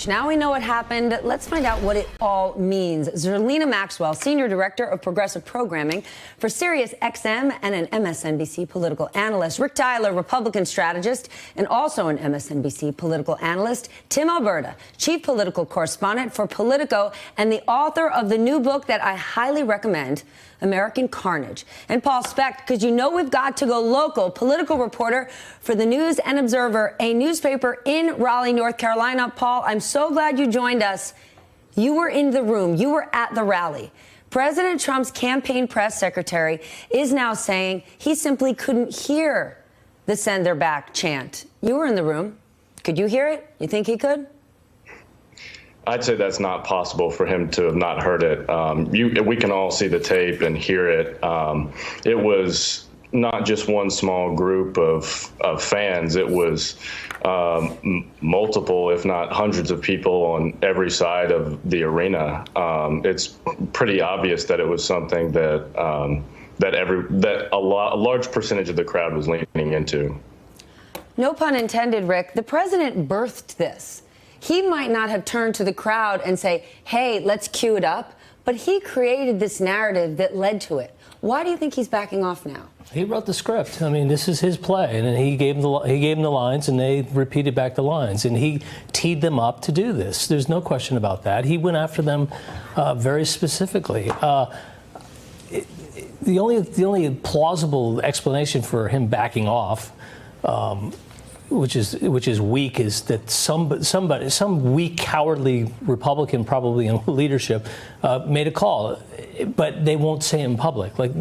carnage. Now we know what happened. Let's find out what it all means. Zerlina Maxwell, Senior Director of Progressive Programming for Sirius XM and an MSNBC political analyst. Rick Tyler, Republican strategist and also an MSNBC political analyst. Tim Alberta, Chief Political Correspondent for Politico and the author of the new book that I highly recommend, American Carnage. And Paul Specht, because you know we've got to go local, political reporter for the News and Observer, a newspaper in Raleigh, North Carolina. Paul, I'm so glad you joined us. You were in the room. You were at the rally. President Trump's campaign press secretary is now saying he simply couldn't hear the "send her back" chant. You were in the room. Could you hear it? You think he could? I'd say that's not possible for him to have not heard it. We can all see the tape and hear it. It was not just one small group of fans. It was multiple, if not hundreds of people on every side of the arena. It's pretty obvious that it was something that a large percentage of the crowd was leaning into. No pun intended, Rick. The president birthed this. He might not have turned to the crowd and say, hey, let's cue it up, but he created this narrative that led to it. Why do you think he's backing off now? He wrote the script. I mean, this is his play, and he gave them the lines, and they repeated back the lines, and he teed them up to do this. There's no question about that. He went after them very specifically. The only plausible explanation for him backing off, which is weak, is that some weak, cowardly Republican, probably in leadership, made a call, but they won't say it in public. Like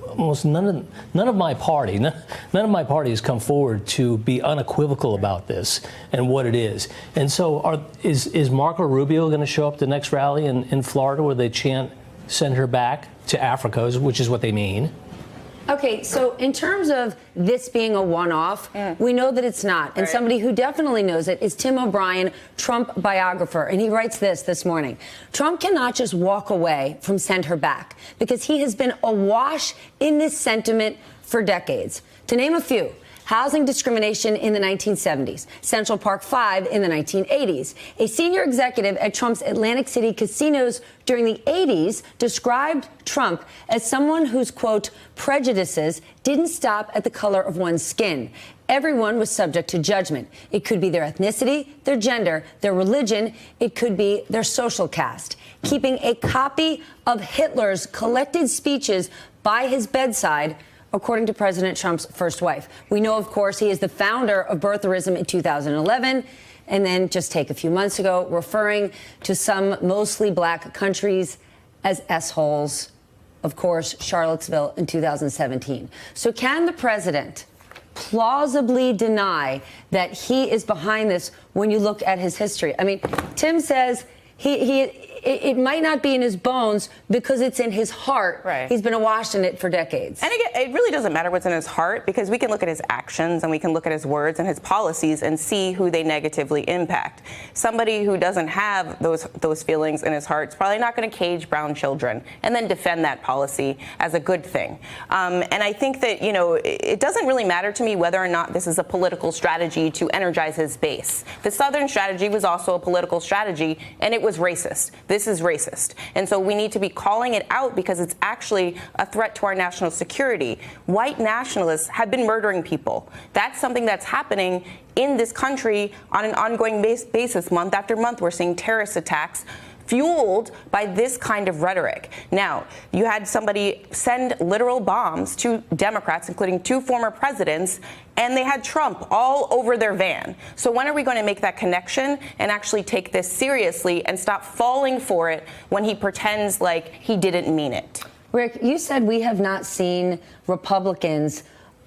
almost none of my party has come forward to be unequivocal about this and what it is. And so, is Marco Rubio going to show up at the next rally in Florida where they chant "send her back" to Africa, which is what they mean? Okay, so in terms of this being a one-off, we know that it's not. And somebody who definitely knows it is Tim O'Brien, Trump biographer. And he writes this morning. Trump cannot just walk away from "send her back" because he has been awash in this sentiment for decades. To name a few: housing discrimination in the 1970s, Central Park 5 in the 1980s. A senior executive at Trump's Atlantic City casinos during the 80s described Trump as someone whose, quote, prejudices didn't stop at the color of one's skin. Everyone was subject to judgment. It could be their ethnicity, their gender, their religion. It could be their social caste. Keeping a copy of Hitler's collected speeches by his bedside, according to President Trump's first wife. We know, of course, he is the founder of birtherism in 2011, and then just take a few months ago, referring to some mostly black countries as S-holes. Of course, Charlottesville in 2017. So can the president plausibly deny that he is behind this when you look at his history? I mean, Tim says it might not be in his bones because it's in his heart. Right. He's been awash in it for decades. And again, it really doesn't matter what's in his heart, because we can look at his actions and we can look at his words and his policies and see who they negatively impact. Somebody who doesn't have those feelings in his heart is probably not going to cage brown children and then defend that policy as a good thing. And I think that, it doesn't really matter to me whether or not this is a political strategy to energize his base. The Southern strategy was also a political strategy, and it was racist. This is racist. And so we need to be calling it out because it's actually a threat to our national security. White nationalists have been murdering people. That's something that's happening in this country on an ongoing basis. Month after month, we're seeing terrorist attacks fueled by this kind of rhetoric. Now, you had somebody send literal bombs to Democrats, including 2 former presidents, and they had Trump all over their van. So when are we going to make that connection and actually take this seriously and stop falling for it when he pretends like he didn't mean it? Rick, you said we have not seen Republicans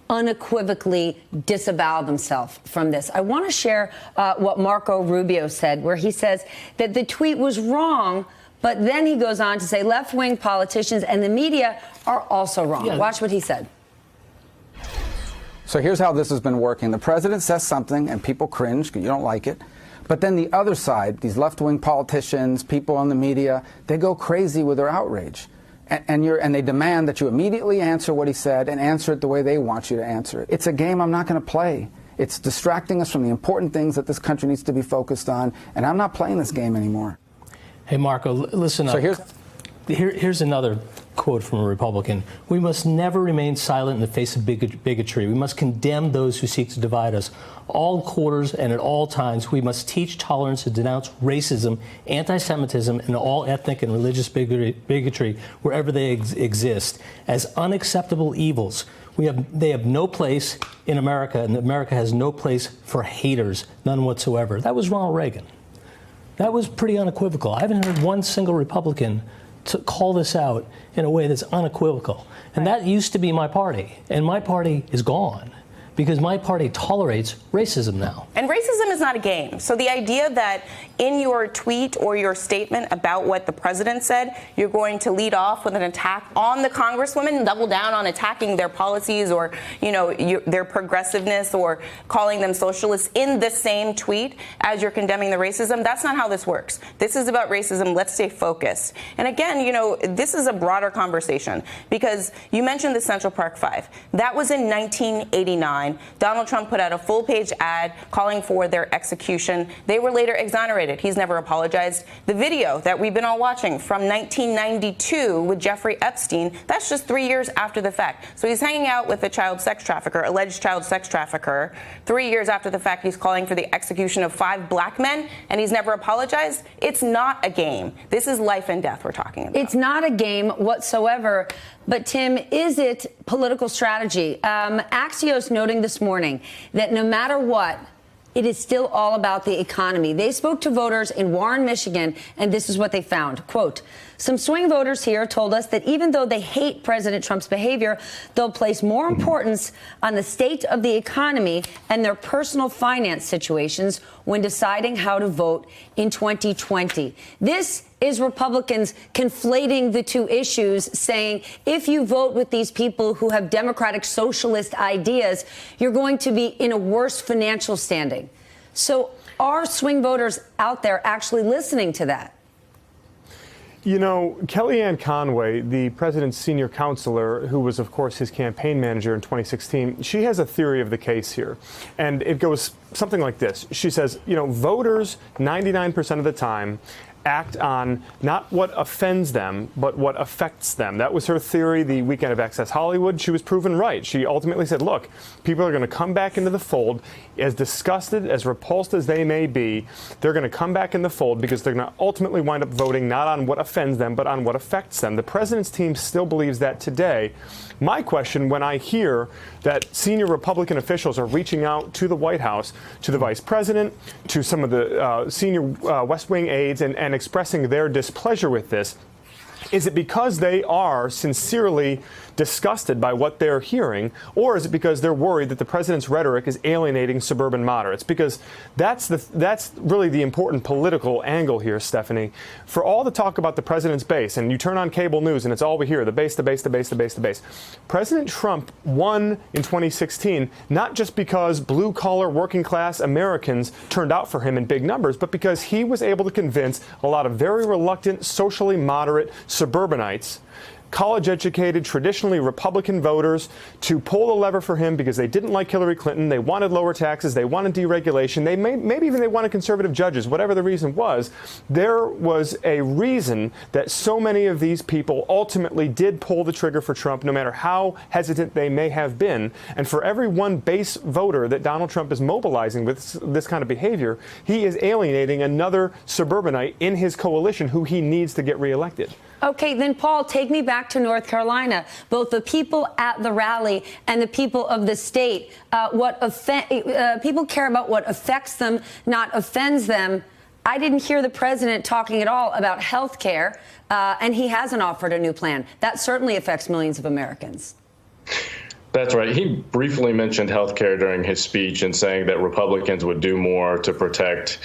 unequivocally disavow themselves from this. I want to share what Marco Rubio said, where he says that the tweet was wrong, but then he goes on to say left-wing politicians and the media are also wrong. Yeah. Watch what he said. So here's how this has been working. The president says something and people cringe because you don't like it. But then the other side, these left-wing politicians, people on the media, they go crazy with their outrage. And they demand that you immediately answer what he said and answer it the way they want you to answer it. It's a game I'm not going to play. It's distracting us from the important things that this country needs to be focused on, and I'm not playing this game anymore. Hey, Marco, listen up. So here's another quote from a Republican. We must never remain silent in the face of bigotry. We must condemn those who seek to divide us. All quarters and at all times, we must teach tolerance and denounce racism, anti-Semitism, and all ethnic and religious bigotry wherever they exist as unacceptable evils. They have no place in America, and America has no place for haters, none whatsoever. That was Ronald Reagan. That was pretty unequivocal. I haven't heard one single Republican to call this out in a way that's unequivocal. And that used to be my party. And my party is gone because my party tolerates racism now. And racism is not a game. So the idea that in your tweet or your statement about what the president said, you're going to lead off with an attack on the Congresswoman and double down on attacking their policies or, their progressiveness or calling them socialists in the same tweet as you're condemning the racism, that's not how this works. This is about racism. Let's stay focused. And again, this is a broader conversation because you mentioned the Central Park Five. That was in 1989. Donald Trump put out a full-page ad calling for their execution. They were later exonerated. He's never apologized. The video that we've been all watching from 1992 with Jeffrey Epstein, that's just 3 years after the fact. So he's hanging out with a child sex trafficker, alleged child sex trafficker. 3 years after the fact, he's calling for the execution of 5 black men, and he's never apologized. It's not a game. This is life and death we're talking about. It's not a game whatsoever. But, Tim, is it political strategy? Axios noting this morning that no matter what, it is still all about the economy. They spoke to voters in Warren, Michigan, and this is what they found. Quote, some swing voters here told us that even though they hate President Trump's behavior, they'll place more importance on the state of the economy and their personal finance situations when deciding how to vote in 2020. This is Republicans conflating the two issues, saying if you vote with these people who have democratic socialist ideas, you're going to be in a worse financial standing. So are swing voters out there actually listening to that? Kellyanne Conway, the president's senior counselor, who was, of course, his campaign manager in 2016, she has a theory of the case here. And it goes something like this. She says, voters 99% of the time act on not what offends them, but what affects them. That was her theory the weekend of Access Hollywood. She was proven right. She ultimately said, look, people are going to come back into the fold, as disgusted, as repulsed as they may be. They're going to come back in the fold because they're going to ultimately wind up voting not on what offends them, but on what affects them. The president's team still believes that today. My question, when I hear that senior Republican officials are reaching out to the White House, to the vice president, to some of the senior West Wing aides, and expressing their displeasure with this, is it because they are sincerely disgusted by what they're hearing, or is it because they're worried that the president's rhetoric is alienating suburban moderates? Because that's really the important political angle here, Stephanie. For all the talk about the president's base, and you turn on cable news and it's all we hear, the base, the base, the base, the base, the base. President Trump won in 2016, not just because blue-collar, working-class Americans turned out for him in big numbers, but because he was able to convince a lot of very reluctant, socially moderate suburbanites, college-educated, traditionally Republican voters, to pull the lever for him because they didn't like Hillary Clinton. They wanted lower taxes. They wanted deregulation. Maybe even they wanted conservative judges. Whatever the reason was, there was a reason that so many of these people ultimately did pull the trigger for Trump, no matter how hesitant they may have been. And for every one base voter that Donald Trump is mobilizing with this kind of behavior, he is alienating another suburbanite in his coalition who he needs to get reelected. Okay, then, Paul, take me back to North Carolina. Both the people at the rally and the people of the state, people care about what affects them, not offends them. I didn't hear the president talking at all about health care, and he hasn't offered a new plan. That certainly affects millions of Americans. That's right. He briefly mentioned health care during his speech and saying that Republicans would do more to protect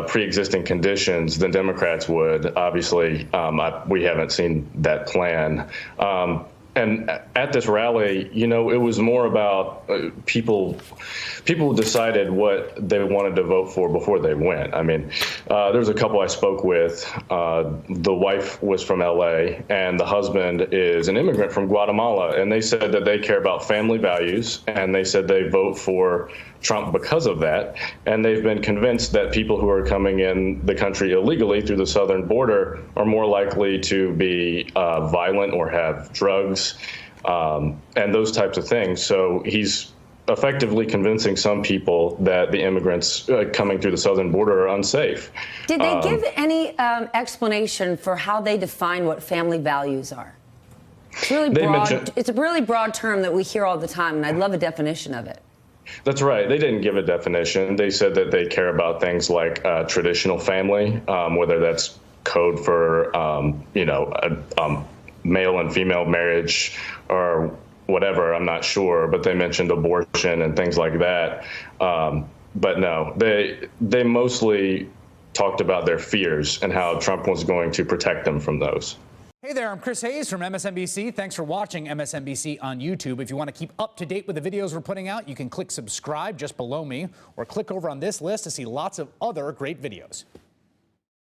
pre-existing conditions than Democrats would. Obviously, we haven't seen that plan. And at this rally, it was more about people decided what they wanted to vote for before they went. I mean, there was a couple I spoke with. The wife was from L.A. and the husband is an immigrant from Guatemala. And they said that they care about family values, and they said they vote for Trump because of that. And they've been convinced that people who are coming in the country illegally through the southern border are more likely to be violent or have drugs and those types of things. So he's effectively convincing some people that the immigrants coming through the southern border are unsafe. Did they give any explanation for how they define what family values are? It's really broad. It's a really broad term that we hear all the time, and I'd love a definition of it. That's right. They didn't give a definition. They said that they care about things like traditional family, whether that's code for, male and female marriage or whatever, I'm not sure, but they mentioned abortion and things like that. But no, they mostly talked about their fears and how Trump was going to protect them from those. Hey there, I'm Chris Hayes from MSNBC. Thanks for watching MSNBC on YouTube. If you want to keep up to date with the videos we're putting out, you can click subscribe just below me or click over on this list to see lots of other great videos.